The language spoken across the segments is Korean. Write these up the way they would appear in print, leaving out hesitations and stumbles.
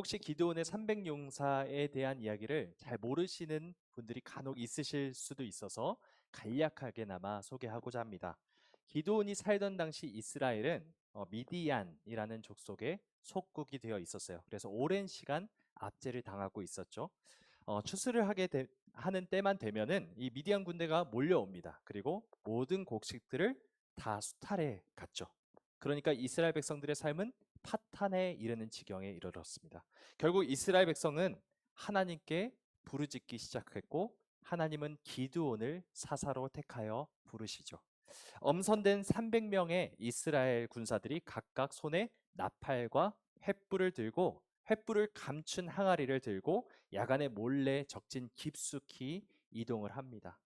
혹시 기드온의 300용사에 대한 이야기를 잘 모르시는 분들이 간혹 있으실 수도 있어서 간략하게나마 소개하고자 합니다. 기드온이 살던 당시 이스라엘은 미디안이라는 족속의 속국이 되어 있었어요. 그래서 오랜 시간 압제를 당하고 있었죠. 추수를 하는 때만 되면은 이 미디안 군대가 몰려옵니다. 그리고 모든 곡식들을 다 수탈해 갔죠. 그러니까 이스라엘 백성들의 삶은 파탄에 이르는 지경에 이르렀습니다. 결국 이스라엘 백성은 하나님께 부르짖기 시작했고 하나님은 기드온을 사사로 택하여 부르시죠. 엄선된 300명의 이스라엘 군사들이 각각 손에 나팔과 횃불을 들고 횃불을 감춘 항아리를 들고 야간에 몰래 적진 깊숙이 이동을 합니다.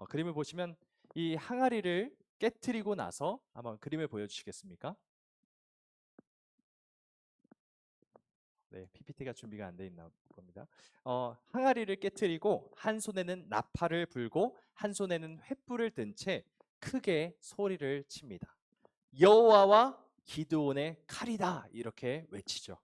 그림을 보시면 이 항아리를 깨트리고 나서 한번 그림을 보여주시겠습니까? 네, PPT가 준비가 안 돼 있나 봅니다. 항아리를 깨트리고 한 손에는 나팔을 불고 한 손에는 횃불을 든 채 크게 소리를 칩니다. 여호와와 기드온의 칼이다 이렇게 외치죠.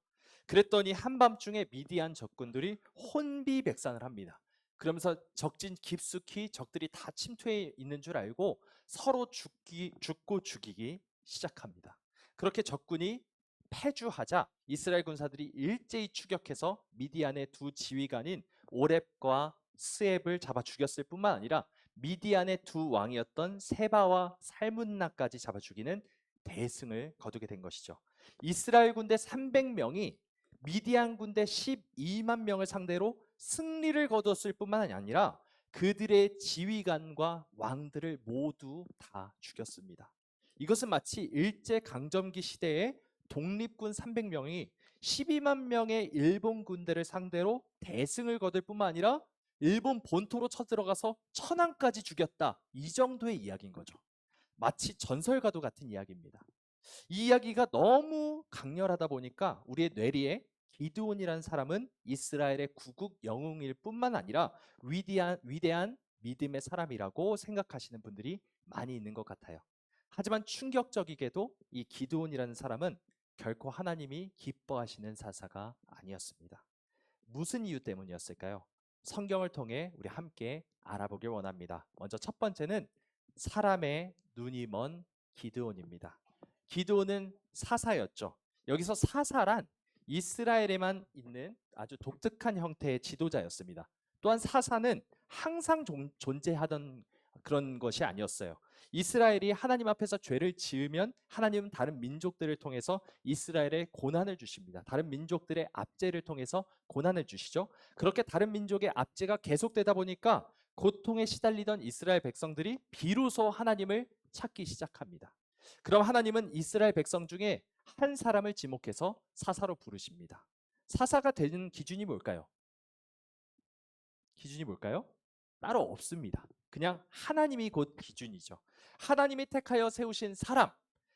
그랬더니 한밤중에 미디안 적군들이 혼비백산을 합니다. 그러면서 적진 깊숙이 적들이 다 침투해 있는 줄 알고 서로 죽고 죽이기 시작합니다. 그렇게 적군이 패주하자 이스라엘 군사들이 일제히 추격해서 미디안의 두 지휘관인 오렙과 스앱을 잡아 죽였을 뿐만 아니라 미디안의 두 왕이었던 세바와 살문나까지 잡아 죽이는 대승을 거두게 된 것이죠. 이스라엘 군대 300명이 미디안 군대 12만 명을 상대로 승리를 거두었을 뿐만 아니라 그들의 지휘관과 왕들을 모두 다 죽였습니다. 이것은 마치 일제 강점기 시대에 독립군 300명이 12만 명의 일본 군대를 상대로 대승을 거둘 뿐만 아니라 일본 본토로 쳐들어가서 천황까지 죽였다. 이 정도의 이야기인 거죠. 마치 전설과도 같은 이야기입니다. 이 이야기가 너무 강렬하다 보니까 우리의 뇌리에 기드온이라는 사람은 이스라엘의 구국 영웅일 뿐만 아니라 위대한 믿음의 사람이라고 생각하시는 분들이 많이 있는 것 같아요. 하지만 충격적이게도 이 기드온이라는 사람은 결코 하나님이 기뻐하시는 사사가 아니었습니다. 무슨 이유 때문이었을까요? 성경을 통해 우리 함께 알아보길 원합니다. 먼저 첫 번째는 사람의 눈이 먼 기드온입니다. 기드온은 사사였죠. 여기서 사사란 이스라엘에만 있는 아주 독특한 형태의 지도자였습니다. 또한 사사는 항상 존재하던 그런 것이 아니었어요. 이스라엘이 하나님 앞에서 죄를 지으면 하나님은 다른 민족들을 통해서 이스라엘에 고난을 주십니다. 다른 민족들의 압제를 통해서 고난을 주시죠. 그렇게 다른 민족의 압제가 계속되다 보니까 고통에 시달리던 이스라엘 백성들이 비로소 하나님을 찾기 시작합니다. 그럼 하나님은 이스라엘 백성 중에 한 사람을 지목해서 사사로 부르십니다. 사사가 되는 기준이 뭘까요? 기준이 뭘까요? 따로 없습니다. 그냥 하나님이 곧 기준이죠. 하나님이 택하여 세우신 사람,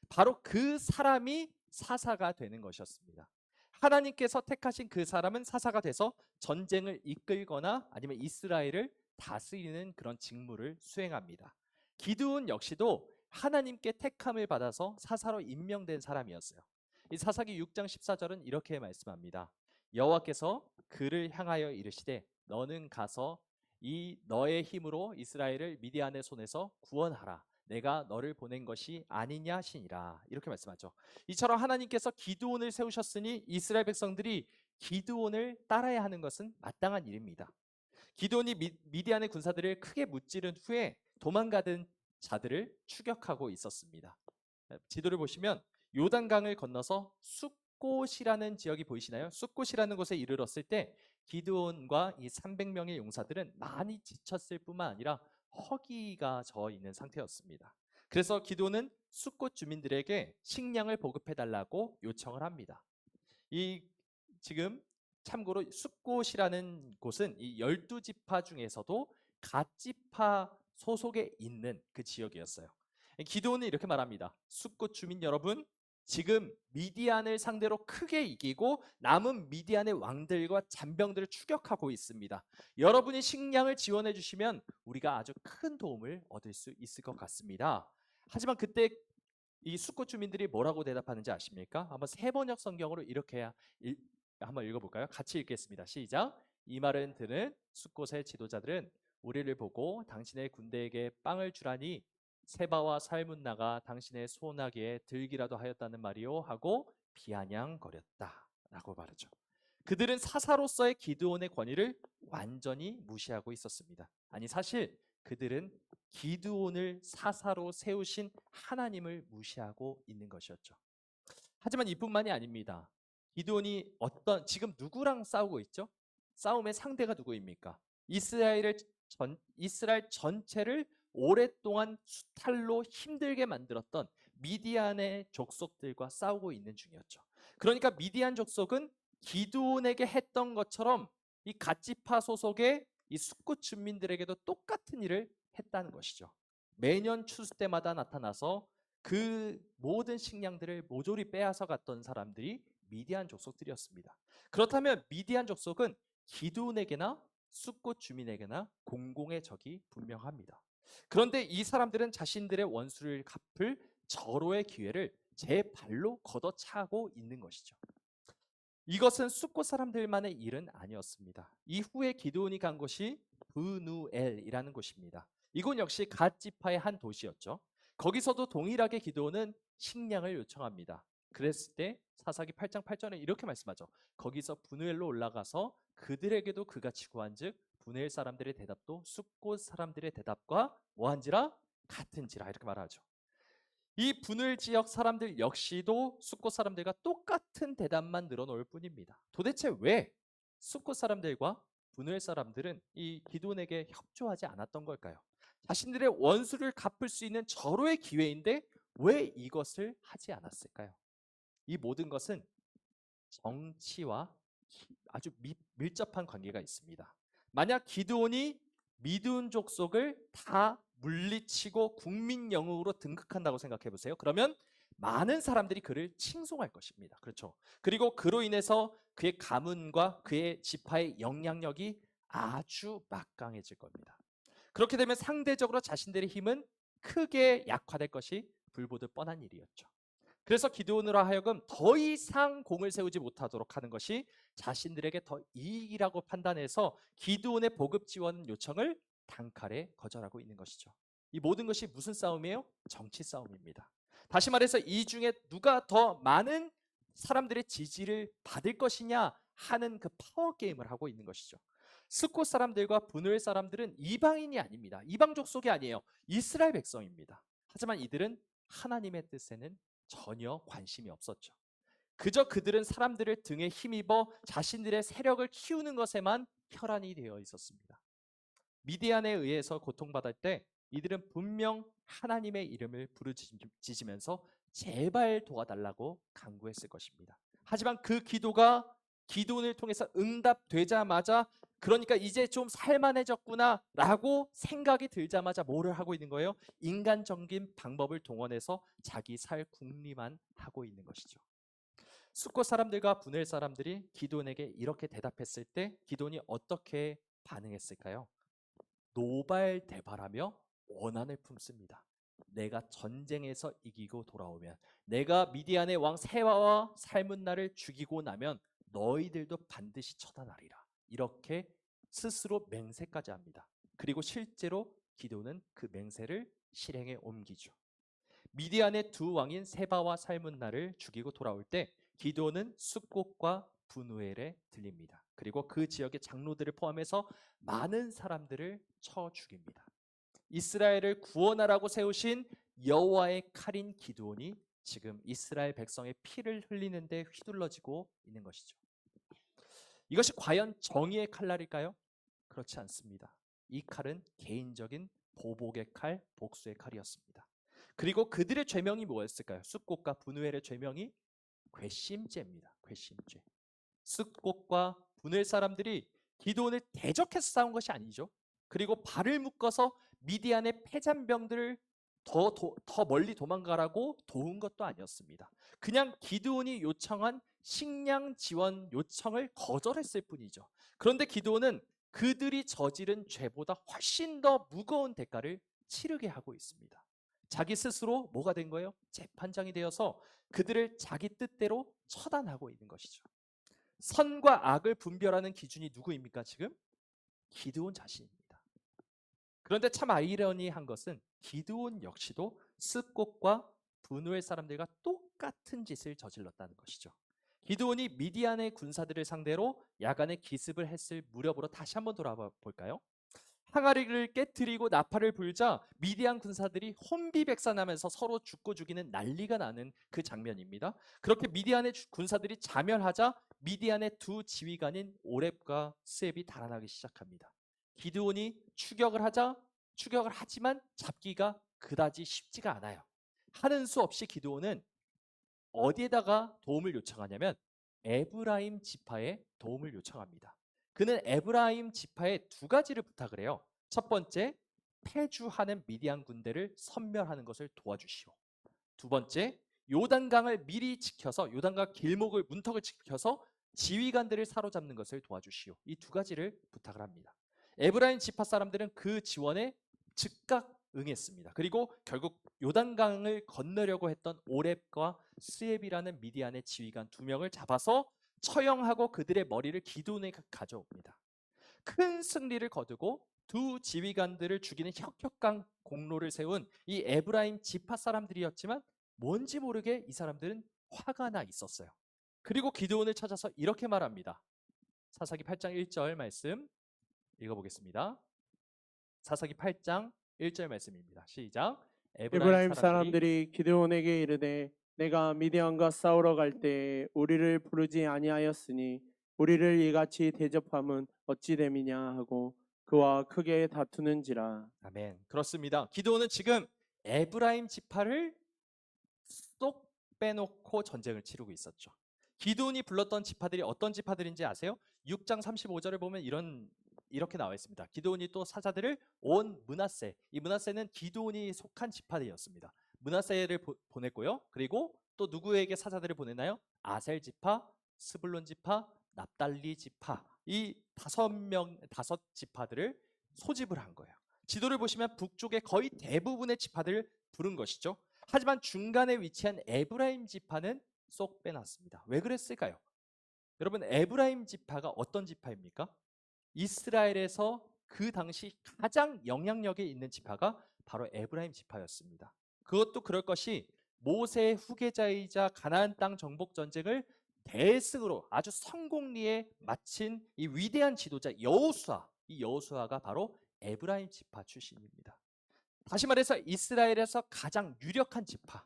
바로 그 사람이 사사가 되는 것이었습니다. 하나님께서 택하신 그 사람은 사사가 돼서 전쟁을 이끌거나 아니면 이스라엘을 다스리는 그런 직무를 수행합니다. 기드온 역시도 하나님께 택함을 받아서 사사로 임명된 사람이었어요. 이 사사기 6장 14절은 이렇게 말씀합니다. 여호와께서 그를 향하여 이르시되 너는 가서 이 너의 힘으로 이스라엘을 미디안의 손에서 구원하라. 내가 너를 보낸 것이 아니냐 하시니라. 이렇게 말씀하죠. 이처럼 하나님께서 기드온을 세우셨으니 이스라엘 백성들이 기드온을 따라야 하는 것은 마땅한 일입니다. 기드온이 미디안의 군사들을 크게 무찌른 후에 도망가던 자들을 추격하고 있었습니다. 지도를 보시면 요단강을 건너서 숫곳이라는 지역이 보이시나요? 숫곳이라는 곳에 이르렀을 때 기드온과 이 300명의 용사들은 많이 지쳤을 뿐만 아니라 허기가 져 있는 상태였습니다. 그래서 기드온은 숫곳 주민들에게 식량을 보급해 달라고 요청을 합니다. 이 지금 참고로 숫곳이라는 곳은 이 12지파 중에서도 갓지파 소속에 있는 그 지역이었어요. 기드온은 이렇게 말합니다. 숫곳 주민 여러분, 지금 미디안을 상대로 크게 이기고 남은 미디안의 왕들과 잔병들을 추격하고 있습니다. 여러분이 식량을 지원해 주시면 우리가 아주 큰 도움을 얻을 수 있을 것 같습니다. 하지만 그때 이 숫곳 주민들이 뭐라고 대답하는지 아십니까? 한번 세번역 성경으로 이렇게 한번 읽어볼까요? 같이 읽겠습니다. 시작. 이 말은 듣는 숫곳의 지도자들은 우리를 보고 당신의 군대에게 빵을 주라니 세바와 살문나가 당신의 소나기에 들기라도 하였다는 말이요 하고 비아냥거렸다 라고 말하죠. 그들은 사사로서의 기드온의 권위를 완전히 무시하고 있었습니다. 아니 사실 그들은 기드온을 사사로 세우신 하나님을 무시하고 있는 것이었죠. 하지만 이뿐만이 아닙니다. 기드온이 지금 누구랑 싸우고 있죠? 싸움의 상대가 누구입니까? 이스라엘 전체를 오랫동안 수탈로 힘들게 만들었던 미디안의 족속들과 싸우고 있는 중이었죠. 그러니까 미디안 족속은 기드온에게 했던 것처럼 이 갓지파 소속의 이 숫곳 주민들에게도 똑같은 일을 했다는 것이죠. 매년 추수 때마다 나타나서 그 모든 식량들을 모조리 빼앗아 갔던 사람들이 미디안 족속들이었습니다. 그렇다면 미디안 족속은 기드온에게나 숫곳 주민에게나 공공의 적이 분명합니다. 그런데 이 사람들은 자신들의 원수를 갚을 절호의 기회를 제 발로 걷어차고 있는 것이죠. 이것은 숫곳 사람들만의 일은 아니었습니다. 이후에 기드온이 간 곳이 브누엘이라는 곳입니다. 이곳 역시 갓 지파의 한 도시였죠. 거기서도 동일하게 기드온은 식량을 요청합니다. 그랬을 때 사사기 8장 8절에 이렇게 말씀하죠. 거기서 브누엘로 올라가서 그들에게도 그같이 구한즉 브누엘 사람들의 대답도 숫곳 사람들의 대답과 뭐한지라 같은지라 이렇게 말하죠. 이 분을 지역 사람들 역시도 숫곳 사람들과 똑같은 대답만 늘어놓을 뿐입니다. 도대체 왜 숫곳 사람들과 분을 사람들은 이 기드온에게 협조하지 않았던 걸까요? 자신들의 원수를 갚을 수 있는 절호의 기회인데 왜 이것을 하지 않았을까요? 이 모든 것은 정치와 아주 밀접한 관계가 있습니다. 만약 기드온이 미디안 족속을 다 물리치고 국민 영웅으로 등극한다고 생각해 보세요. 그러면 많은 사람들이 그를 칭송할 것입니다. 그렇죠. 그리고 그로 인해서 그의 가문과 그의 지파의 영향력이 아주 막강해질 겁니다. 그렇게 되면 상대적으로 자신들의 힘은 크게 약화될 것이 불보듯 뻔한 일이었죠. 그래서 기드온으로 하여금 더 이상 공을 세우지 못하도록 하는 것이 자신들에게 더 이익이라고 판단해서 기드온의 보급 지원 요청을 단칼에 거절하고 있는 것이죠. 이 모든 것이 무슨 싸움이에요? 정치 싸움입니다. 다시 말해서 이 중에 누가 더 많은 사람들의 지지를 받을 것이냐 하는 그 파워 게임을 하고 있는 것이죠. 숫곳 사람들과 분을 사람들은 이방인이 아닙니다. 이방 족속이 아니에요. 이스라엘 백성입니다. 하지만 이들은 하나님의 뜻에는 전혀 관심이 없었죠. 그저 그들은 사람들을 등에 힘입어 자신들의 세력을 키우는 것에만 혈안이 되어 있었습니다. 미디안에 의해서 고통받을 때 이들은 분명 하나님의 이름을 부르짖으면서 제발 도와달라고 간구했을 것입니다. 하지만 그 기도가 기도를 통해서 응답되자마자 그러니까 이제 좀 살만해졌구나 라고 생각이 들자마자 뭐를 하고 있는 거예요? 인간적인 방법을 동원해서 자기 살 궁리만 하고 있는 것이죠. 숫곳 사람들과 분엘 사람들이 기드온에게 이렇게 대답했을 때 기드온이 어떻게 반응했을까요? 노발대발하며 원한을 품습니다. 내가 전쟁에서 이기고 돌아오면 내가 미디안의 왕 세바와 살문나를 죽이고 나면 너희들도 반드시 처단하리라. 이렇게 스스로 맹세까지 합니다. 그리고 실제로 기드온은 그 맹세를 실행에 옮기죠. 미디안의 두 왕인 세바와 살문나를 죽이고 돌아올 때 기드온은 숫곳과 분우엘에 들립니다. 그리고 그 지역의 장로들을 포함해서 많은 사람들을 쳐 죽입니다. 이스라엘을 구원하라고 세우신 여호와의 칼인 기드온이 지금 이스라엘 백성의 피를 흘리는데 휘둘러지고 있는 것이죠. 이것이 과연 정의의 칼날일까요? 그렇지 않습니다. 이 칼은 개인적인 보복의 칼, 복수의 칼이었습니다. 그리고 그들의 죄명이 뭐였을까요? 숫곳과 분우엘의 죄명이 괘씸죄입니다. 괘씸죄. 숫곳과 분우엘 사람들이 기드온을 대적해서 싸운 것이 아니죠. 그리고 발을 묶어서 미디안의 패잔병들을 더 멀리 도망가라고 도운 것도 아니었습니다. 그냥 기드온이 요청한 식량 지원 요청을 거절했을 뿐이죠. 그런데 기드온은 그들이 저지른 죄보다 훨씬 더 무거운 대가를 치르게 하고 있습니다. 자기 스스로 뭐가 된 거예요? 재판장이 되어서 그들을 자기 뜻대로 처단하고 있는 것이죠. 선과 악을 분별하는 기준이 누구입니까? 지금 기드온 자신입니다. 그런데 참 아이러니한 것은 기드온 역시도 습곡과 분노의 사람들과 똑같은 짓을 저질렀다는 것이죠. 기드온이 미디안의 군사들을 상대로 야간에 기습을 했을 무렵으로 다시 한번 돌아봐 볼까요? 항아리를 깨뜨리고 나팔을 불자 미디안 군사들이 혼비백산하면서 서로 죽고 죽이는 난리가 나는 그 장면입니다. 그렇게 미디안의 군사들이 자멸하자 미디안의 두 지휘관인 오렙과 스앱이 달아나기 시작합니다. 기드온이 추격을 하지만 잡기가 그다지 쉽지가 않아요. 하는 수 없이 기드온은 어디에다가 도움을 요청하냐면 에브라임 지파에 도움을 요청합니다. 그는 에브라임 지파에 두 가지를 부탁을 해요. 첫 번째, 패주하는 미디안 군대를 섬멸하는 것을 도와주시오. 두 번째, 요단강을 미리 지켜서 요단강 길목을 문턱을 지켜서 지휘관들을 사로잡는 것을 도와주시오. 이 두 가지를 부탁을 합니다. 에브라임 지파 사람들은 그 지원에 즉각 응했습니다. 그리고 결국 요단강을 건너려고 했던 오렙과 스앱이라는 미디안의 지휘관 두 명을 잡아서 처형하고 그들의 머리를 기드온에 가져옵니다. 큰 승리를 거두고 두 지휘관들을 죽이는 혁혁한 공로를 세운 이 에브라임 지파 사람들이었지만 뭔지 모르게 이 사람들은 화가 나 있었어요. 그리고 기드온을 찾아서 이렇게 말합니다. 사사기 8장 1절 말씀 읽어보겠습니다. 사사기 8장 1절 말씀입니다. 시작. 에브라임 사람들이 기드온에게 이르되 내가 미디안과 싸우러 갈 때 우리를 부르지 아니하였으니 우리를 이같이 대접함은 어찌 됨이냐 하고 그와 크게 다투는지라. 아멘. 그렇습니다. 기드온은 지금 에브라임 지파를 쏙 빼놓고 전쟁을 치르고 있었죠. 기드온이 불렀던 지파들이 어떤 지파들인지 아세요? 6장 35절을 보면 이렇게 나와 있습니다. 기드온이 또 사자들을 온 므낫세, 이 므낫세는 기드온이 속한 지파들이었습니다. 므낫세를 보냈고요. 그리고 또 누구에게 사자들을 보내나요? 아셀 지파, 스불론 지파, 납달리 지파, 이 다섯 지파들을 소집을 한 거예요. 지도를 보시면 북쪽의 거의 대부분의 지파들을 부른 것이죠. 하지만 중간에 위치한 에브라임 지파는 쏙 빼놨습니다. 왜 그랬을까요? 여러분, 에브라임 지파가 어떤 지파입니까? 이스라엘에서 그 당시 가장 영향력이 있는 지파가 바로 에브라임 지파였습니다. 그것도 그럴 것이 모세의 후계자이자 가나안 땅 정복 전쟁을 대승으로 아주 성공리에 마친 이 위대한 지도자 여호수아, 이 여호수아가 바로 에브라임 지파 출신입니다. 다시 말해서 이스라엘에서 가장 유력한 지파,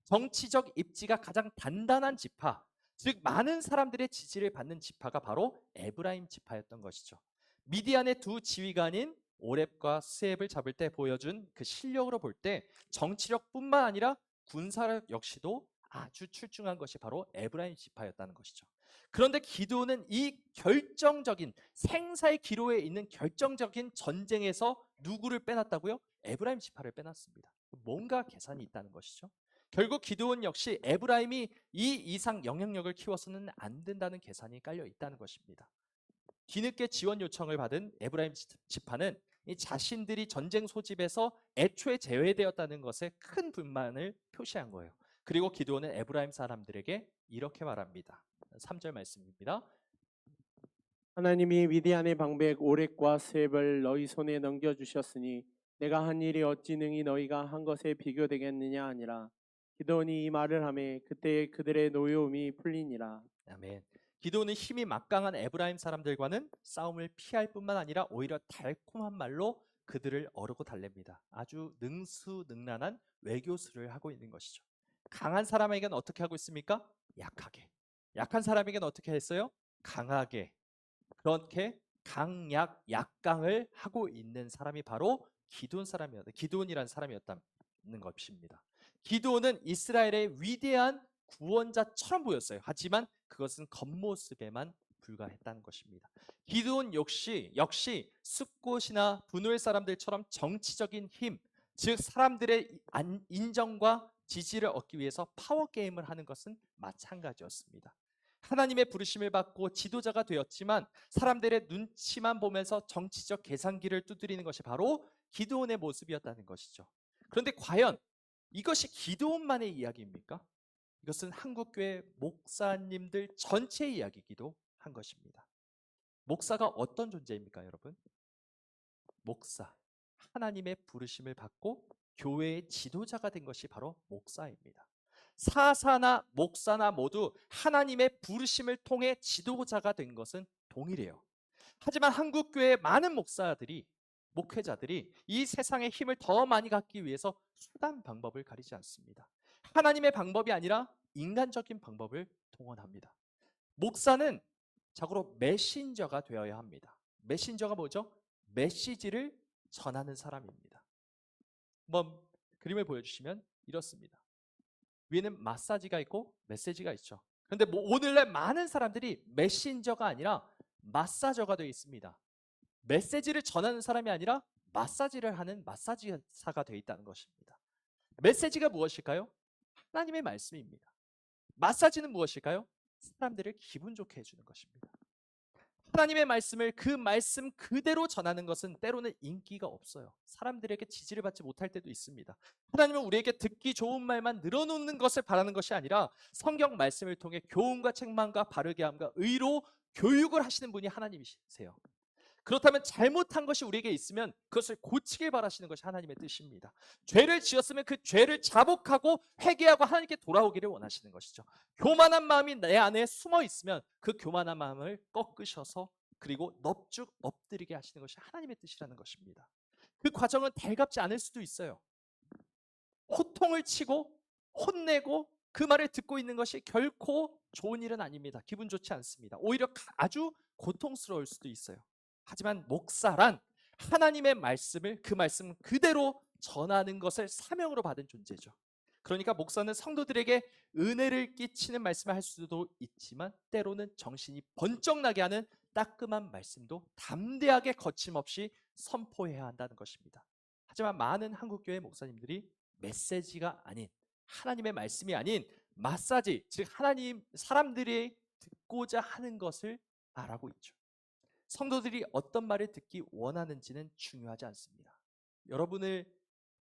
정치적 입지가 가장 단단한 지파, 즉 많은 사람들의 지지를 받는 지파가 바로 에브라임 지파였던 것이죠. 미디안의 두 지휘관인 오렙과 스앱을 잡을 때 보여준 그 실력으로 볼 때 정치력뿐만 아니라 군사력 역시도 아주 출중한 것이 바로 에브라임 지파였다는 것이죠. 그런데 기드온은 이 결정적인 생사의 기로에 있는 결정적인 전쟁에서 누구를 빼놨다고요? 에브라임 지파를 빼놨습니다. 뭔가 계산이 있다는 것이죠. 결국 기드온 역시 에브라임이 이 이상 영향력을 키워서는 안 된다는 계산이 깔려 있다는 것입니다. 뒤늦게 지원 요청을 받은 에브라임 지파는 이 자신들이 전쟁 소집에서 애초에 제외되었다는 것에 큰 불만을 표시한 거예요. 그리고 기드온은 에브라임 사람들에게 이렇게 말합니다. 3절 말씀입니다. 하나님이 미디안의 방백 오렙과 스앱을 너희 손에 넘겨주셨으니 내가 한 일이 어찌 능히 너희가 한 것에 비교되겠느냐 아니라. 기드온이 이 말을 하매 그때 그들의 노여움이 풀리니라. 아멘. 기드온은 힘이 막강한 에브라임 사람들과는 싸움을 피할 뿐만 아니라 오히려 달콤한 말로 그들을 어르고 달랩니다. 아주 능수능란한 외교수를 하고 있는 것이죠. 강한 사람에게는 어떻게 하고 있습니까? 약하게. 약한 사람에게는 어떻게 했어요? 강하게. 그렇게 강약, 약강을 하고 있는 사람이 바로 기드온이라는 사람이었다는 것입니다. 기드온은 이스라엘의 위대한 구원자처럼 보였어요. 하지만 그것은 겉모습에만 불과했다는 것입니다. 기드온 역시 숫곳이나 분노의 사람들처럼 정치적인 힘, 즉 사람들의 인정과 지지를 얻기 위해서 파워게임을 하는 것은 마찬가지였습니다. 하나님의 부르심을 받고 지도자가 되었지만 사람들의 눈치만 보면서 정치적 계산기를 두드리는 것이 바로 기드온의 모습이었다는 것이죠. 그런데 과연 이것이 기드온만의 이야기입니까? 이것은 한국교회 목사님들 전체의 이야기이기도 한 것입니다. 목사가 어떤 존재입니까, 여러분? 목사, 하나님의 부르심을 받고 교회의 지도자가 된 것이 바로 목사입니다. 사사나 목사나 모두 하나님의 부르심을 통해 지도자가 된 것은 동일해요. 하지만 한국교회의 많은 목사들이, 목회자들이 이 세상의 힘을 더 많이 갖기 위해서 수단 방법을 가리지 않습니다. 하나님의 방법이 아니라 인간적인 방법을 동원합니다. 목사는 자고로 메신저가 되어야 합니다. 메신저가 뭐죠? 메시지를 전하는 사람입니다. 한번 그림을 보여주시면 이렇습니다. 위에는 마사지가 있고 메시지가 있죠. 그런데 오늘날 많은 사람들이 메신저가 아니라 마사저가 되어 있습니다. 메시지를 전하는 사람이 아니라 마사지를 하는 마사지사가 되어 있다는 것입니다. 메시지가 무엇일까요? 하나님의 말씀입니다. 마사지는 무엇일까요? 사람들을 기분 좋게 해주는 것입니다. 하나님의 말씀을 그 말씀 그대로 전하는 것은 때로는 인기가 없어요. 사람들에게 지지를 받지 못할 때도 있습니다. 하나님은 우리에게 듣기 좋은 말만 늘어놓는 것을 바라는 것이 아니라 성경 말씀을 통해 교훈과 책망과 바르게 함과 의로 교육을 하시는 분이 하나님이세요. 그렇다면 잘못한 것이 우리에게 있으면 그것을 고치길 바라시는 것이 하나님의 뜻입니다. 죄를 지었으면 그 죄를 자복하고 회개하고 하나님께 돌아오기를 원하시는 것이죠. 교만한 마음이 내 안에 숨어 있으면 그 교만한 마음을 꺾으셔서 그리고 넙죽 엎드리게 하시는 것이 하나님의 뜻이라는 것입니다. 그 과정은 달갑지 않을 수도 있어요. 호통을 치고 혼내고 그 말을 듣고 있는 것이 결코 좋은 일은 아닙니다. 기분 좋지 않습니다. 오히려 아주 고통스러울 수도 있어요. 하지만 목사란 하나님의 말씀을 그 말씀 그대로 전하는 것을 사명으로 받은 존재죠. 그러니까 목사는 성도들에게 은혜를 끼치는 말씀을 할 수도 있지만 때로는 정신이 번쩍 나게 하는 따끔한 말씀도 담대하게 거침없이 선포해야 한다는 것입니다. 하지만 많은 한국교회 목사님들이 메시지가 아닌 하나님의 말씀이 아닌 마사지, 즉 하나님 사람들이 듣고자 하는 것을 말하고 있죠. 성도들이 어떤 말을 듣기 원하는지는 중요하지 않습니다. 여러분을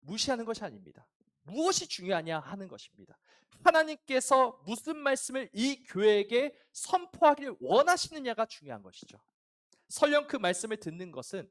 무시하는 것이 아닙니다. 무엇이 중요하냐 하는 것입니다. 하나님께서 무슨 말씀을 이 교회에게 선포하기를 원하시느냐가 중요한 것이죠. 설령 그 말씀을 듣는 것은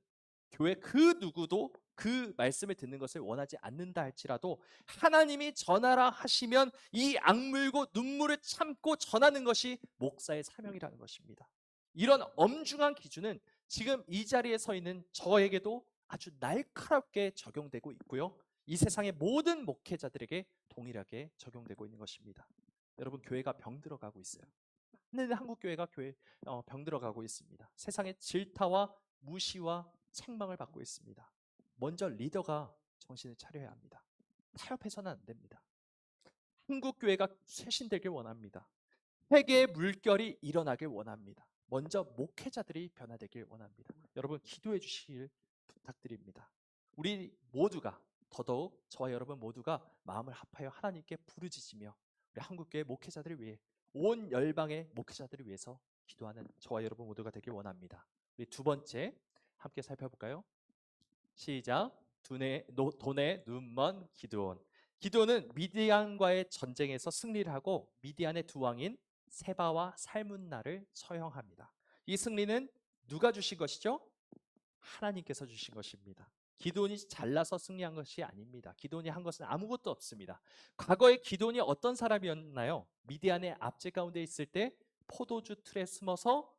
교회 그 누구도 그 말씀을 듣는 것을 원하지 않는다 할지라도 하나님이 전하라 하시면 이 악물고 눈물을 참고 전하는 것이 목사의 사명이라는 것입니다. 이런 엄중한 기준은 지금 이 자리에 서 있는 저에게도 아주 날카롭게 적용되고 있고요. 이 세상의 모든 목회자들에게 동일하게 적용되고 있는 것입니다. 여러분, 교회가 병들어가고 있어요. 많은 한국교회가 병들어가고 있습니다. 세상의 질타와 무시와 책망을 받고 있습니다. 먼저 리더가 정신을 차려야 합니다. 타협해서는 안 됩니다. 한국교회가 쇄신되길 원합니다. 회개의 물결이 일어나길 원합니다. 먼저 목회자들이 변화되길 원합니다. 여러분, 기도해 주시길 부탁드립니다. 우리 모두가, 더더욱 저와 여러분 모두가 마음을 합하여 하나님께 부르짖으며 우리 한국교회 목회자들을 위해, 온 열방의 목회자들을 위해서 기도하는 저와 여러분 모두가 되길 원합니다. 우리 두 번째 함께 살펴볼까요? 시작. 돈의 눈먼 기드온. 기드온은 미디안과의 전쟁에서 승리를 하고 미디안의 두 왕인 세바와 살문나를 처형합니다. 이 승리는 누가 주신 것이죠? 하나님께서 주신 것입니다. 기드온이 잘나서 승리한 것이 아닙니다. 기드온이 한 것은 아무것도 없습니다. 과거에 기드온이 어떤 사람이었나요? 미디안의 압제 가운데 있을 때 포도주 틀에 숨어서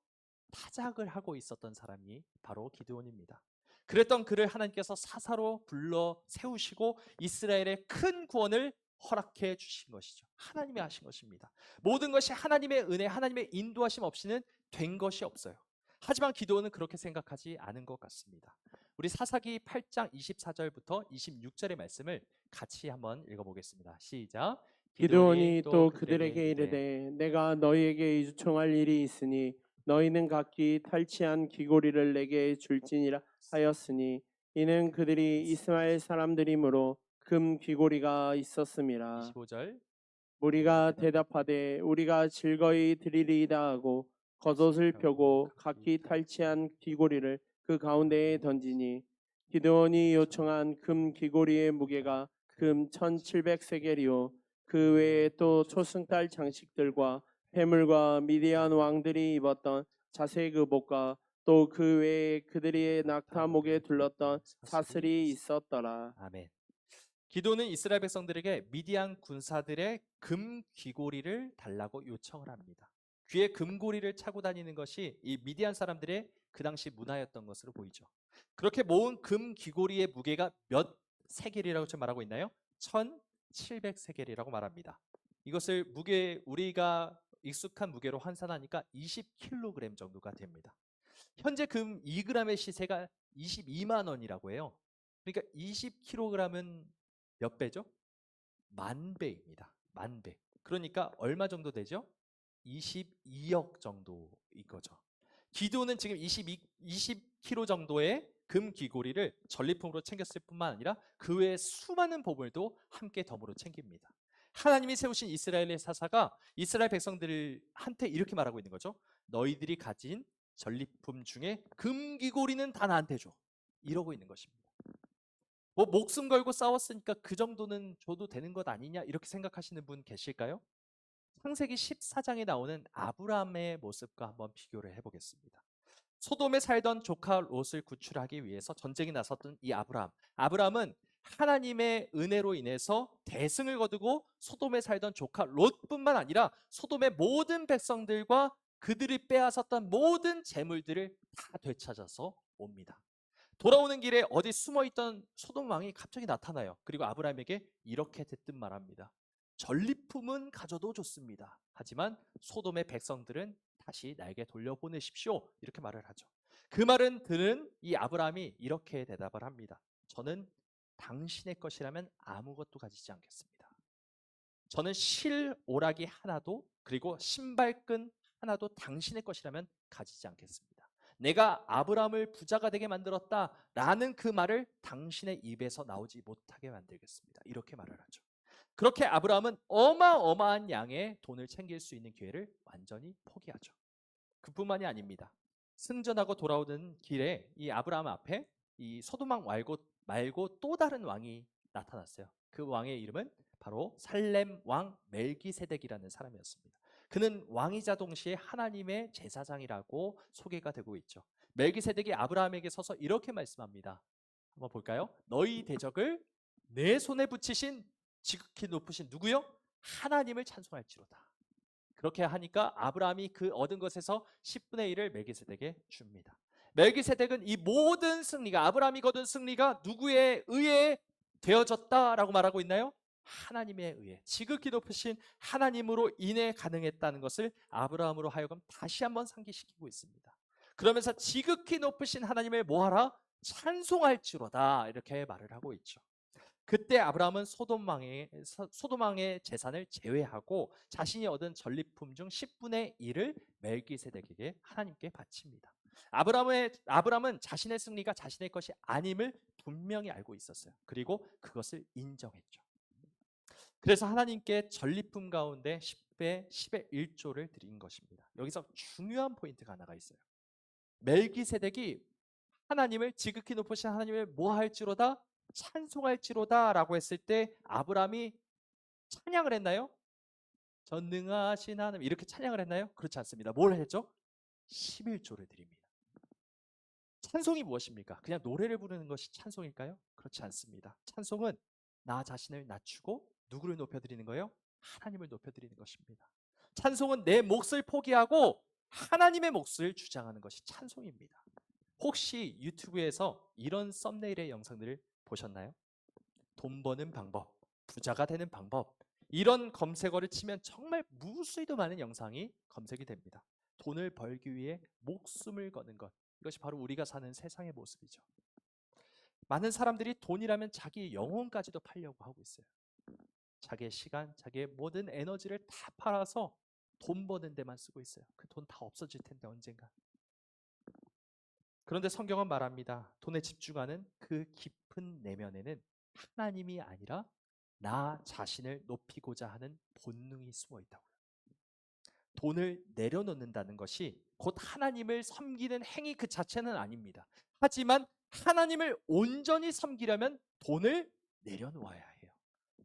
타작을 하고 있었던 사람이 바로 기드온입니다. 그랬던 그를 하나님께서 사사로 불러 세우시고 이스라엘의 큰 구원을 허락해 주신 것이죠. 하나님이 하신 것입니다. 모든 것이 하나님의 은혜, 하나님의 인도하심 없이는 된 것이 없어요. 하지만 기드온은 그렇게 생각하지 않은 것 같습니다. 우리 사사기 8장 24절부터 26절의 말씀을 같이 한번 읽어보겠습니다. 시작. 기드온이 또 그들에게 이르되 내가 너희에게 요청할 일이 있으니 너희는 각기 탈취한 귀고리를 내게 줄지니라 하였으니 이는 그들이 이스마엘 사람들이므로 금 귀고리가 있었음이라. 25절. 무리가 대답하되 우리가 즐거이 드리리이다 하고 겉옷을 펴고 각기 탈취한 귀고리를 그 가운데에 던지니 기드온이 요청한 금 귀고리의 무게가 금 1700세겔이요 그 외에 또 초승달 장식들과 폐물과 미디안 왕들이 입었던 자색 의복과 또 그 외에 그들의 낙타 목에 둘렀던 사슬이 있었더라. 아멘. 기도는 이스라엘 백성들에게 미디안 군사들의 금 귀고리를 달라고 요청을 합니다. 귀에 금고리를 차고 다니는 것이 이 미디안 사람들의 그 당시 문화였던 것으로 보이죠. 그렇게 모은 금 귀고리의 무게가 몇 세겔이라고 지금 말하고 있나요? 1700세겔이라고 말합니다. 이것을 우리가 익숙한 무게로 환산하니까 20kg 정도가 됩니다. 현재 금 2g의 시세가 22만 원이라고 해요. 그러니까 20kg은 몇 배죠? 10,000배입니다. 10,000배. 그러니까 얼마 정도 되죠? 22억 정도인 거죠. 기도는 지금 20kg 정도의 금 귀고리를 전리품으로 챙겼을 뿐만 아니라 그 외에 수많은 보물도 함께 덤으로 챙깁니다. 하나님이 세우신 이스라엘의 사사가 이스라엘 백성들한테 이렇게 말하고 있는 거죠. 너희들이 가진 전리품 중에 금 귀고리는 다 나한테 줘. 이러고 있는 것입니다. 뭐 목숨 걸고 싸웠으니까 그 정도는 줘도 되는 것 아니냐 이렇게 생각하시는 분 계실까요? 창세기 14장에 나오는 아브라함의 모습과 한번 비교를 해보겠습니다. 소돔에 살던 조카 롯을 구출하기 위해서 전쟁에 나섰던 이 아브라함은 하나님의 은혜로 인해서 대승을 거두고 소돔에 살던 조카 롯뿐만 아니라 소돔의 모든 백성들과 그들이 빼앗았던 모든 재물들을 다 되찾아서 옵니다. 돌아오는 길에 어디 숨어있던 소돔 왕이 갑자기 나타나요. 그리고 아브라함에게 이렇게 대뜸 말합니다. 전리품은 가져도 좋습니다. 하지만 소돔의 백성들은 다시 나에게 돌려보내십시오. 이렇게 말을 하죠. 그 말은 들은 이 아브라함이 이렇게 대답을 합니다. 저는 당신의 것이라면 아무것도 가지지 않겠습니다. 저는 실 오라기 하나도 그리고 신발끈 하나도 당신의 것이라면 가지지 않겠습니다. 내가 아브라함을 부자가 되게 만들었다라는 그 말을 당신의 입에서 나오지 못하게 만들겠습니다. 이렇게 말을 하죠. 그렇게 아브라함은 어마어마한 양의 돈을 챙길 수 있는 기회를 완전히 포기하죠. 그뿐만이 아닙니다. 승전하고 돌아오는 길에 이 아브라함 앞에 이 소돔왕 말고 또 다른 왕이 나타났어요. 그 왕의 이름은 바로 살렘 왕 멜기세덱이라는 사람이었습니다. 그는 왕이자 동시에 하나님의 제사장이라고 소개가 되고 있죠. 멜기세덱이 아브라함에게 서서 이렇게 말씀합니다. 한번 볼까요? 너희 대적을 내 손에 붙이신 지극히 높으신 누구요? 하나님을 찬송할지로다. 그렇게 하니까 아브라함이 그 얻은 것에서 10분의 1을 멜기세덱에게 줍니다. 멜기세덱은 이 모든 승리가 아브라함이 거둔 승리가 누구에 의해 되어졌다라고 말하고 있나요? 하나님에 의해 지극히 높으신 하나님으로 인해 가능했다는 것을 아브라함으로 하여금 다시 한번 상기시키고 있습니다. 그러면서 지극히 높으신 하나님을 뭐하라? 찬송할지로다 이렇게 말을 하고 있죠. 그때 아브라함은 소돔왕의 재산을 제외하고 자신이 얻은 전리품 중 10분의 1을 멜기세덱에게 하나님께 바칩니다. 아브라함은 자신의 승리가 자신의 것이 아님을 분명히 알고 있었어요. 그리고 그것을 인정했죠. 그래서 하나님께 전리품 가운데 10배, 10의 1조를 드린 것입니다. 여기서 중요한 포인트가 하나가 있어요. 멜기세덱이 하나님을 지극히 높으신 하나님을 뭐 할지로다? 찬송할지로다 라고 했을 때 아브라함이 찬양을 했나요? 전능하신 하나님 이렇게 찬양을 했나요? 그렇지 않습니다. 뭘 했죠? 11조를 드립니다. 찬송이 무엇입니까? 그냥 노래를 부르는 것이 찬송일까요? 그렇지 않습니다. 찬송은 나 자신을 낮추고 누구를 높여드리는 거예요? 하나님을 높여드리는 것입니다. 찬송은 내 몫을 포기하고 하나님의 몫을 주장하는 것이 찬송입니다. 혹시 유튜브에서 이런 썸네일의 영상들을 보셨나요? 돈 버는 방법, 부자가 되는 방법 이런 검색어를 치면 정말 무수히도 많은 영상이 검색이 됩니다. 돈을 벌기 위해 목숨을 거는 것 이것이 바로 우리가 사는 세상의 모습이죠. 많은 사람들이 돈이라면 자기 영혼까지도 팔려고 하고 있어요. 자기의 시간, 자기의 모든 에너지를 다 팔아서 돈 버는 데만 쓰고 있어요. 그 돈 다 없어질 텐데 언젠가. 그런데 성경은 말합니다. 돈에 집중하는 그 깊은 내면에는 하나님이 아니라 나 자신을 높이고자 하는 본능이 숨어 있다고요. 돈을 내려놓는다는 것이 곧 하나님을 섬기는 행위 그 자체는 아닙니다. 하지만 하나님을 온전히 섬기려면 돈을 내려놓아야 해요.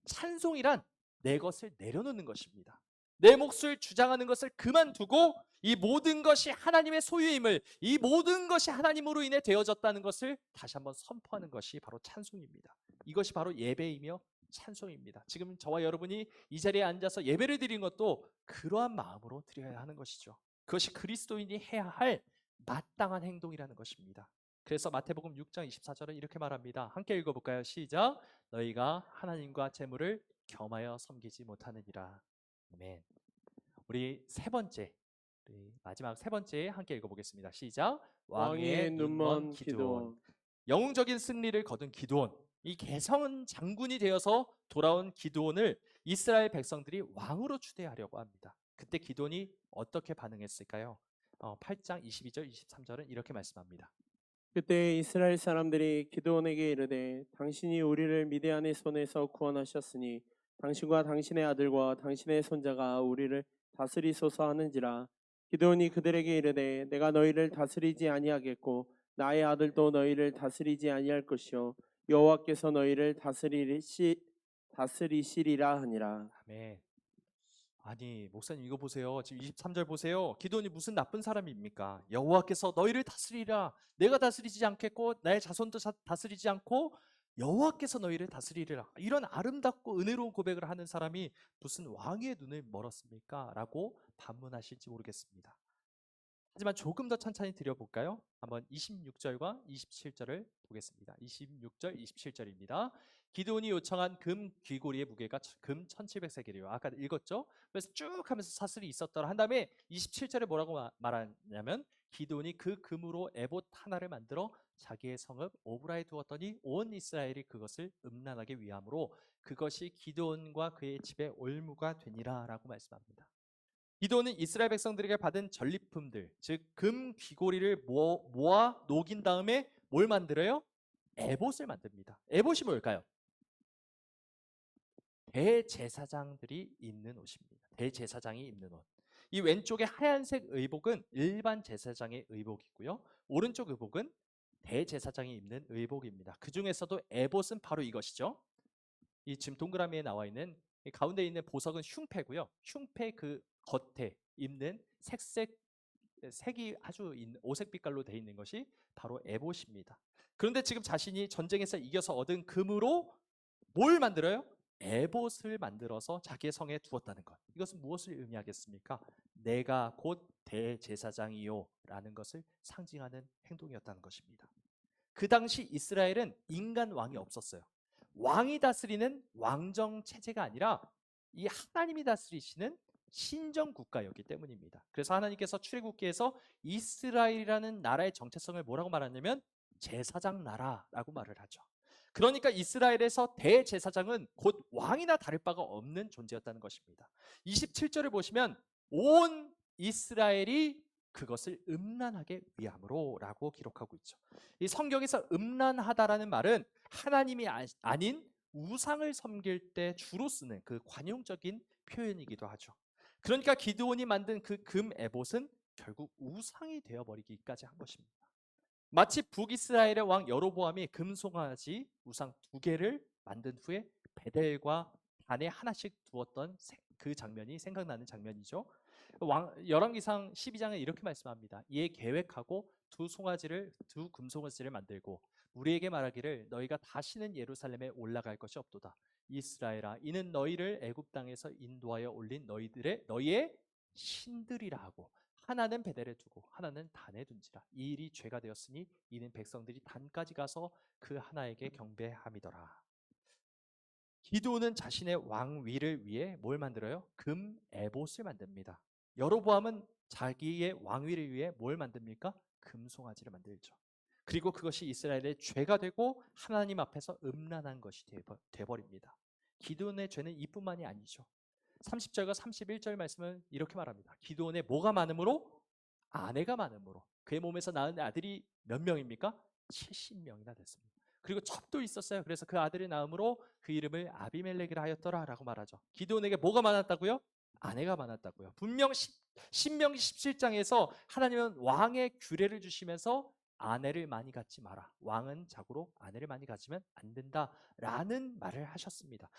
찬송이란 내 것을 내려놓는 것입니다. 내 몫을 주장하는 것을 그만두고 이 모든 것이 하나님의 소유임을, 이 모든 것이 하나님으로 인해 되어졌다는 것을 다시 한번 선포하는 것이 바로 찬송입니다. 이것이 바로 예배이며 찬송입니다. 지금 저와 여러분이 이 자리에 앉아서 예배를 드리는 것도 그러한 마음으로 드려야 하는 것이죠. 그것이 그리스도인이 해야 할 마땅한 행동이라는 것입니다. 그래서 마태복음 6장 24절은 이렇게 말합니다. 함께 읽어볼까요? 시작. 너희가 하나님과 재물을 겸하여 섬기지 못하느니라. 아멘. 우리 세 번째, 우리 마지막 세 번째 함께 읽어보겠습니다. 시작. 왕의 눈먼 기드온. 영웅적인 승리를 거둔 기드온, 이 개성 장군이 되어서 돌아온 기드온을 이스라엘 백성들이 왕으로 추대하려고 합니다. 그때 기드온이 어떻게 반응했을까요? 8장 22절 23절은 이렇게 말씀합니다. 그때 이스라엘 사람들이 기드온에게 이르되 당신이 우리를 미디안의 손에서 구원하셨으니 당신과 당신의 아들과 당신의 손자가 우리를 다스리소서 하는지라. 기드온이 그들에게 이르되 내가 너희를 다스리지 아니하겠고 나의 아들도 너희를 다스리지 아니할 것이요 여호와께서 너희를 다스리시리라 하니라. 아멘. 아니 목사님 이거 보세요. 지금 23절 보세요. 기드온이 무슨 나쁜 사람입니까? 여호와께서 너희를 다스리라. 내가 다스리지 않겠고 나의 자손도 다스리지 않고 여호와께서 너희를 다스리리라. 이런 아름답고 은혜로운 고백을 하는 사람이 무슨 왕의 눈을 멀었습니까? 라고 반문하실지 모르겠습니다. 하지만 조금 더 천천히 드려볼까요? 한번 26절과 27절을 보겠습니다. 26절, 27절입니다. 기드온이 요청한 금 귀고리의 무게가 금 1700세겔이에요. 아까 읽었죠? 그래서 쭉 하면서 사슬이 있었더라 한 다음에 27절에 뭐라고 말하냐면 기드온이 그 금으로 에봇 하나를 만들어 자기의 성읍 오브라에 두었더니 온 이스라엘이 그것을 음란하게 위함으로 그것이 기드온과 그의 집에 올무가 되니라 라고 말씀합니다. 기드온은 이스라엘 백성들에게 받은 전리품들, 즉 금 귀고리를 모아 녹인 다음에 뭘 만들어요? 에봇을 만듭니다. 에봇이 뭘까요? 대제사장들이 입는 옷입니다. 대제사장이 입는 옷. 이 왼쪽에 하얀색 의복은 일반 제사장의 의복이고요. 오른쪽 의복은 대제사장이 입는 의복입니다. 그 중에서도 에봇은 바로 이것이죠. 이 지금 동그라미에 나와 있는 이 가운데 있는 보석은 흉패고요. 흉패 그 겉에 입는 색이 아주 오색 빛깔로 되어 있는 것이 바로 에봇입니다. 그런데 지금 자신이 전쟁에서 이겨서 얻은 금으로 뭘 만들어요? 에봇을 만들어서 자기의 성에 두었다는 것. 이것은 무엇을 의미하겠습니까? 내가 곧 대제사장이요 라는 것을 상징하는 행동이었다는 것입니다. 그 당시 이스라엘은 인간 왕이 없었어요. 왕이 다스리는 왕정 체제가 아니라 이 하나님이 다스리시는 신정 국가였기 때문입니다. 그래서 하나님께서 출애굽기에서 이스라엘이라는 나라의 정체성을 뭐라고 말하냐면 제사장 나라라고 말을 하죠. 그러니까 이스라엘에서 대제사장은 곧 왕이나 다를 바가 없는 존재였다는 것입니다. 27절을 보시면 온 이스라엘이 그것을 음란하게 위함으로 라고 기록하고 있죠. 이 성경에서 음란하다라는 말은 하나님이 아닌 우상을 섬길 때 주로 쓰는 그 관용적인 표현이기도 하죠. 그러니까 기드온이 만든 그 금 에봇은 결국 우상이 되어버리기까지 한 것입니다. 마치 북이스라엘의 왕 여로보암이 금송아지 우상 2개를 만든 후에 베델과 단에 하나씩 두었던 그 장면이 생각나는 장면이죠. 열왕기상 12장에 이렇게 말씀합니다. 이에 계획하고 두 금송아지를 만들고 우리에게 말하기를 너희가 다시는 예루살렘에 올라갈 것이 없도다. 이스라엘아 이는 너희를 애굽 땅에서 인도하여 올린 너희의 신들이라 하고 하나는 베델에 두고 하나는 단에 둔지라. 이 일이 죄가 되었으니 이는 백성들이 단까지 가서 그 하나에게 경배함이더라. 기드온은 자신의 왕위를 위해 뭘 만들어요? 금 에봇을 만듭니다. 여로보암은 자기의 왕위를 위해 뭘 만듭니까? 금송아지를 만들죠. 그리고 그것이 이스라엘의 죄가 되고 하나님 앞에서 음란한 것이 되어버립니다. 기드온의 죄는 이뿐만이 아니죠. 30절과 31절 말씀은 이렇게 말합니다. 기드온의 뭐가 많음으로? 아내가 많음으로. 그의 몸에서 낳은 아들이 몇 명입니까? 70명이나 됐습니다. 그리고 첩도 있었어요. 그래서 그 아들이 낳음으로 그 이름을 아비멜렉이라 하였더라 라고 말하죠. 기드온에게 뭐가 많았다고요? 아내가 많았다고요. 분명 신명기 17장에서 하나님은 왕의 규례를 주시면서 아내를 많이 갖지 마라. 왕은 자고로 아내를 많이 가지면 안 된다라는 말을 하셨습니다.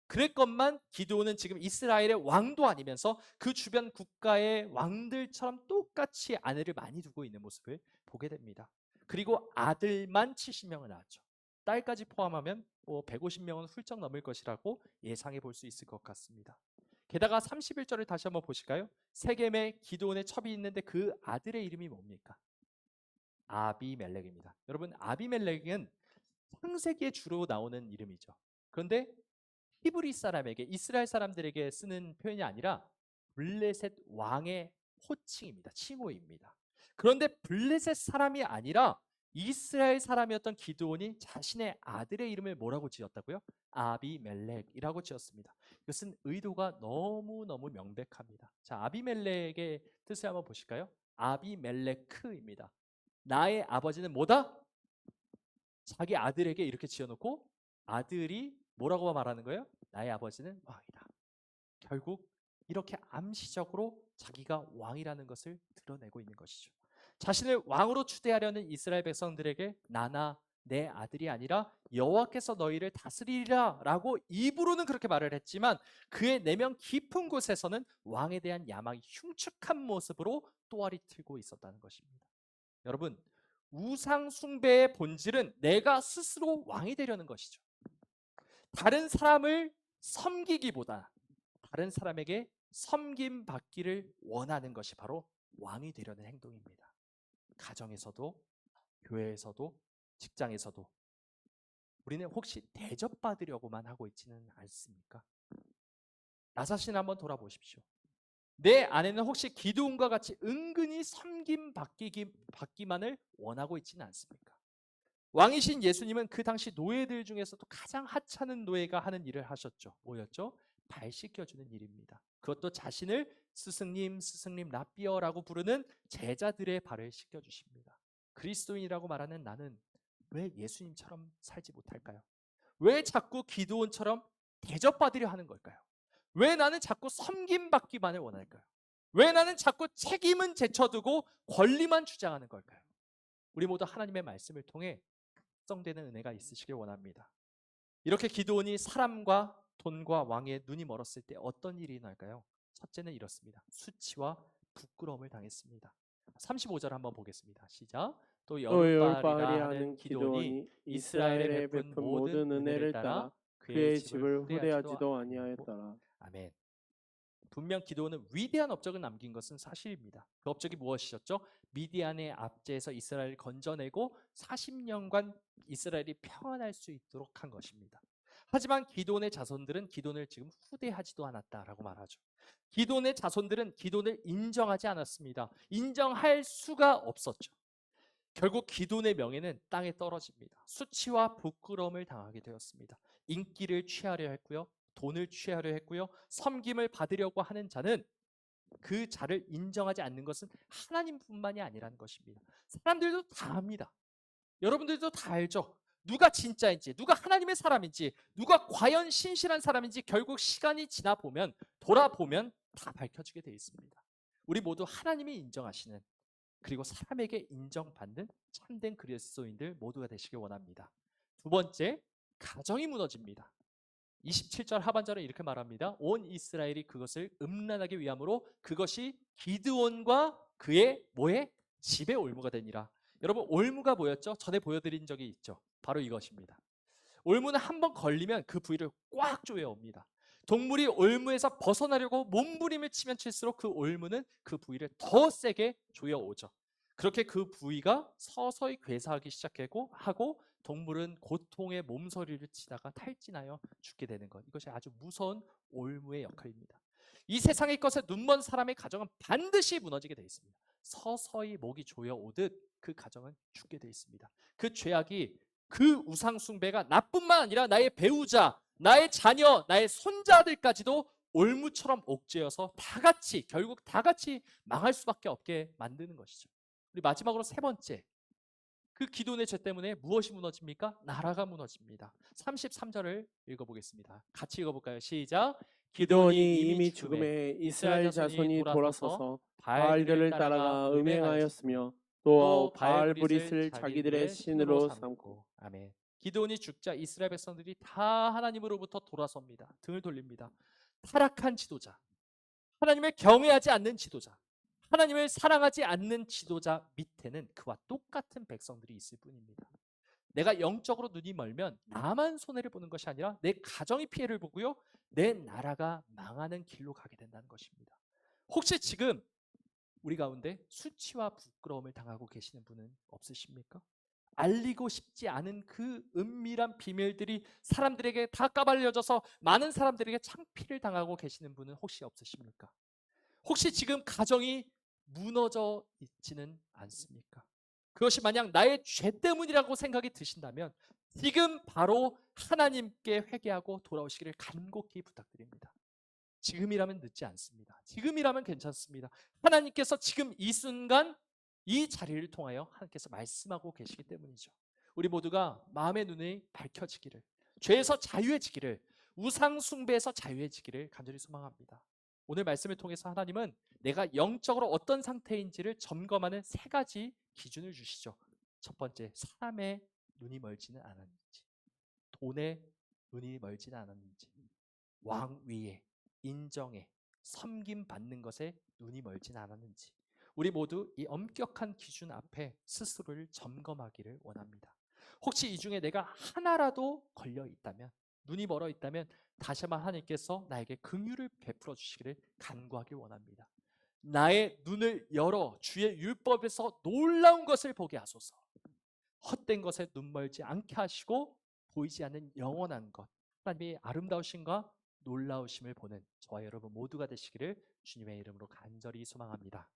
그랬건만 기드온은 지금 이스라엘의 왕도 아니면서 그 주변 국가의 왕들처럼 똑같이 아내를 많이 두고 있는 모습을 보게 됩니다. 그리고 아들만 70명을 낳았죠. 딸까지 포함하면 150명은 훌쩍 넘을 것이라고 예상해 볼 수 있을 것 같습니다. 게다가 31절을 다시 한번 보실까요? 세겜에 기드온의 첩이 있는데 그 아들의 이름이 뭡니까? 아비멜렉입니다. 여러분, 아비멜렉은 창세기에 주로 나오는 이름이죠. 그런데 히브리 사람에게, 이스라엘 사람들에게 쓰는 표현이 아니라 블레셋 왕의 호칭입니다. 칭호입니다. 그런데 블레셋 사람이 아니라 이스라엘 사람이었던 기드온이 자신의 아들의 이름을 뭐라고 지었다고요? 아비멜렉이라고 지었습니다. 이것은 의도가 너무너무 명백합니다. 자, 아비멜렉의 뜻을 한번 보실까요? 아비멜레크입니다. 나의 아버지는 뭐다? 자기 아들에게 이렇게 지어놓고 아들이 뭐라고 말하는 거예요? 나의 아버지는 왕이다. 결국 이렇게 암시적으로 자기가 왕이라는 것을 드러내고 있는 것이죠. 자신을 왕으로 추대하려는 이스라엘 백성들에게 나나 내 아들이 아니라 여호와께서 너희를 다스리리라 라고 입으로는 그렇게 말을 했지만 그의 내면 깊은 곳에서는 왕에 대한 야망이 흉측한 모습으로 또아리 틀고 있었다는 것입니다. 여러분, 우상 숭배의 본질은 내가 스스로 왕이 되려는 것이죠. 다른 사람을 섬기기보다 다른 사람에게 섬김 받기를 원하는 것이 바로 왕이 되려는 행동입니다. 가정에서도, 교회에서도, 직장에서도 우리는 혹시 대접받으려고만 하고 있지는 않습니까? 나 자신 한번 돌아보십시오. 내 안에는 혹시 기드온과 같이 은근히 섬김 받기만을 원하고 있지는 않습니까? 왕이신 예수님은 그 당시 노예들 중에서도 가장 하찮은 노예가 하는 일을 하셨죠. 뭐였죠? 발 씻겨주는 일입니다. 그것도 자신을 스승님, 스승님 라삐어라고 부르는 제자들의 발을 씻겨주십니다. 그리스도인이라고 말하는 나는 왜 예수님처럼 살지 못할까요? 왜 자꾸 기드온처럼 대접받으려 하는 걸까요? 왜 나는 자꾸 섬김받기만을 원할까요? 왜 나는 자꾸 책임은 제쳐두고 권리만 주장하는 걸까요? 우리 모두 하나님의 말씀을 통해 확정되는 은혜가 있으시길 원합니다. 이렇게 기드온이 사람과 돈과 왕의 눈이 멀었을 때 어떤 일이 일어날까요? 첫째는 이렇습니다. 수치와 부끄러움을 당했습니다. 35절 한번 보겠습니다. 시작. 또 또 여룻바리라 열바리라 하는 하는 기드온이 기드온이 이스라엘에 이스라엘에 베푼 베푼 모든 은혜를 따라 그의 집을 후대하지도 아니하였고. 아니하였더라. 아멘. 분명 기드온은 위대한 업적을 남긴 것은 사실입니다. 그 업적이 무엇이었죠? 미디안의 압제에서 이스라엘을 건져내고 40년간 이스라엘이 평안할 수 있도록 한 것입니다. 하지만 기드온의 자손들은 기드온을 지금 후대하지도 않았다라고 말하죠. 기드온의 자손들은 기드온을 인정하지 않았습니다. 인정할 수가 없었죠. 결국 기드온의 명예는 땅에 떨어집니다. 수치와 부끄러움을 당하게 되었습니다. 인기를 취하려 했고요. 돈을 취하려 했고요. 섬김을 받으려고 하는 자는 그 자를 인정하지 않는 것은 하나님뿐만이 아니라는 것입니다. 사람들도 다 압니다. 여러분들도 다 알죠. 누가 진짜인지, 누가 하나님의 사람인지, 누가 과연 신실한 사람인지 결국 시간이 지나 보면, 돌아보면 다 밝혀지게 되어 있습니다. 우리 모두 하나님이 인정하시는, 그리고 사람에게 인정받는 참된 그리스도인들 모두가 되시길 원합니다. 두 번째, 가정이 무너집니다. 27절 하반절은 이렇게 말합니다. 온 이스라엘이 그것을 음란하기 위함으로 그것이 기드온과 그의 뭐에? 집의 올무가 되니라. 여러분, 올무가 뭐였죠? 전에 보여드린 적이 있죠. 바로 이것입니다. 올무는 한번 걸리면 그 부위를 꽉 조여옵니다. 동물이 올무에서 벗어나려고 몸부림을 치면 칠수록 그 올무는 그 부위를 더 세게 조여오죠. 그렇게 그 부위가 서서히 괴사하기 시작하고 동물은 고통의 몸서리를 치다가 탈진하여 죽게 되는 것. 이것이 아주 무서운 올무의 역할입니다. 이 세상의 것에 눈먼 사람의 가정은 반드시 무너지게 되어 있습니다. 서서히 목이 조여오듯 그 가정은 죽게 되어 있습니다. 그 죄악이, 그 우상 숭배가 나뿐만 아니라 나의 배우자, 나의 자녀, 나의 손자들까지도 올무처럼 옥죄어서 결국 다 같이 망할 수밖에 없게 만드는 것이죠. 우리 마지막으로 세 번째, 그 기드온의 죄 때문에 무엇이 무너집니까? 나라가 무너집니다. 33절을 읽어보겠습니다. 같이 읽어볼까요? 시작. 기드온이 이미 죽음에 이스라엘 자손이 돌아서서 바알들을 따라가 음행하였으며 또 바알브릿을 자기들의 신으로 삼고. 아멘. 기드온이 죽자 이스라엘 백성들이 다 하나님으로부터 돌아섭니다. 등을 돌립니다. 타락한 지도자, 하나님을 경외하지 않는 지도자, 하나님을 사랑하지 않는 지도자 밑에는 그와 똑같은 백성들이 있을 뿐입니다. 내가 영적으로 눈이 멀면 나만 손해를 보는 것이 아니라 내 가정이 피해를 보고요, 내 나라가 망하는 길로 가게 된다는 것입니다. 혹시 지금 우리 가운데 수치와 부끄러움을 당하고 계시는 분은 없으십니까? 알리고 싶지 않은 그 은밀한 비밀들이 사람들에게 다 까발려져서 많은 사람들에게 창피를 당하고 계시는 분은 혹시 없으십니까? 혹시 지금 가정이 무너져 있지는 않습니까? 그것이 만약 나의 죄 때문이라고 생각이 드신다면 지금 바로 하나님께 회개하고 돌아오시기를 간곡히 부탁드립니다. 지금이라면 늦지 않습니다. 지금이라면 괜찮습니다. 하나님께서 지금 이 순간 이 자리를 통하여 하나님께서 말씀하고 계시기 때문이죠. 우리 모두가 마음의 눈이 밝혀지기를, 죄에서 자유해지기를, 우상 숭배에서 자유해지기를 간절히 소망합니다. 오늘 말씀을 통해서 하나님은 내가 영적으로 어떤 상태인지를 점검하는 세 가지 기준을 주시죠. 첫 번째, 사람의 눈이 멀지는 않았는지, 돈의 눈이 멀지는 않았는지, 왕위에, 인정에, 섬김 받는 것에 눈이 멀지는 않았는지, 우리 모두 이 엄격한 기준 앞에 스스로를 점검하기를 원합니다. 혹시 이 중에 내가 하나라도 걸려 있다면, 눈이 멀어 있다면 다시 한번 하나님께서 나에게 긍휼을 베풀어 주시기를 간구하길 원합니다. 나의 눈을 열어 주의 율법에서 놀라운 것을 보게 하소서. 헛된 것에 눈 멀지 않게 하시고 보이지 않는 영원한 것, 하나님의 아름다우심과 놀라우심을 보는 저와 여러분 모두가 되시기를 주님의 이름으로 간절히 소망합니다.